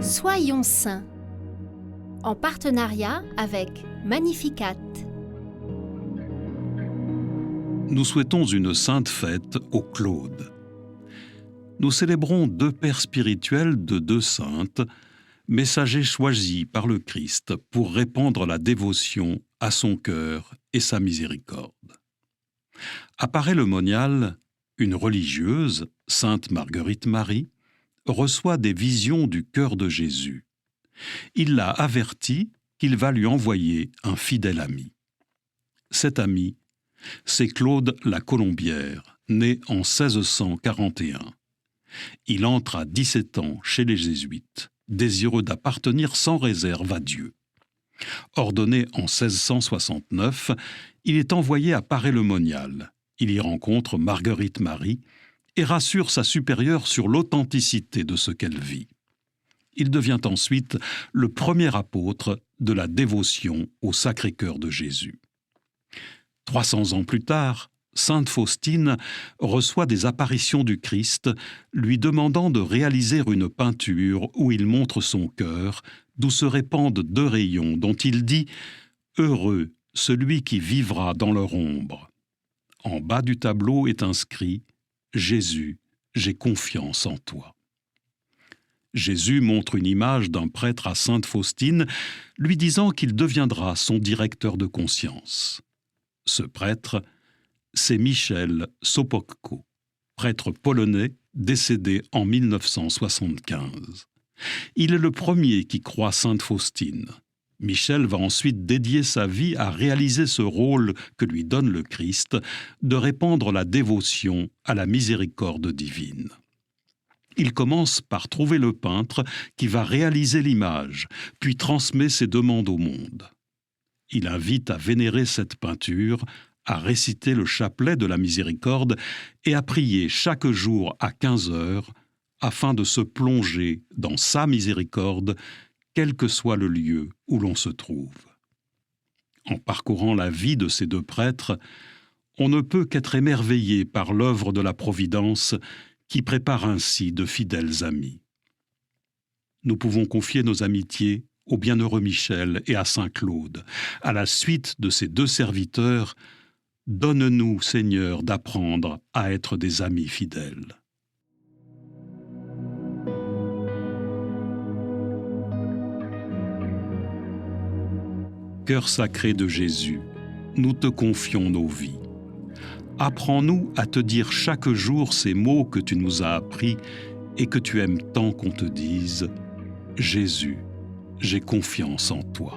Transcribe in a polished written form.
Soyons saints, en partenariat avec Magnificat. Nous souhaitons une sainte fête aux Claudes. Nous célébrons deux pères spirituels de deux saintes, messagers choisis par le Christ pour répandre la dévotion à son cœur et sa miséricorde. À Paray-le-Monial, une religieuse, sainte Marguerite Marie, reçoit des visions du cœur de Jésus. Il l'a avertie qu'il va lui envoyer un fidèle ami. Cet ami, c'est Claude la Colombière, né en 1641. Il entre à 17 ans chez les Jésuites, désireux d'appartenir sans réserve à Dieu. Ordonné en 1669, il est envoyé à Paray-le-Monial. Il y rencontre Marguerite Marie et rassure sa supérieure sur l'authenticité de ce qu'elle vit. Il devient ensuite le premier apôtre de la dévotion au Sacré-Cœur de Jésus. 300 ans plus tard, sainte Faustine reçoit des apparitions du Christ, lui demandant de réaliser une peinture où il montre son cœur, d'où se répandent deux rayons dont il dit « Heureux celui qui vivra dans leur ombre ». En bas du tableau est inscrit « Jésus, j'ai confiance en toi ». Jésus montre une image d'un prêtre à sainte Faustine, lui disant qu'il deviendra son directeur de conscience. Ce prêtre, c'est Michel Sopocko, prêtre polonais décédé en 1975. Il est le premier qui croit sainte Faustine. Michel va ensuite dédier sa vie à réaliser ce rôle que lui donne le Christ, de répandre la dévotion à la miséricorde divine. Il commence par trouver le peintre qui va réaliser l'image, puis transmet ses demandes au monde. Il invite à vénérer cette peinture, à réciter le chapelet de la miséricorde et à prier chaque jour à 15 heures afin de se plonger dans sa miséricorde, quel que soit le lieu où l'on se trouve. En parcourant la vie de ces deux prêtres, on ne peut qu'être émerveillé par l'œuvre de la Providence qui prépare ainsi de fidèles amis. Nous pouvons confier nos amitiés au bienheureux Michel et à saint Claude. À la suite de ces deux serviteurs, donne-nous, Seigneur, d'apprendre à être des amis fidèles. Cœur sacré de Jésus, nous te confions nos vies. Apprends-nous à te dire chaque jour ces mots que tu nous as appris et que tu aimes tant qu'on te dise « Jésus, j'ai confiance en toi ».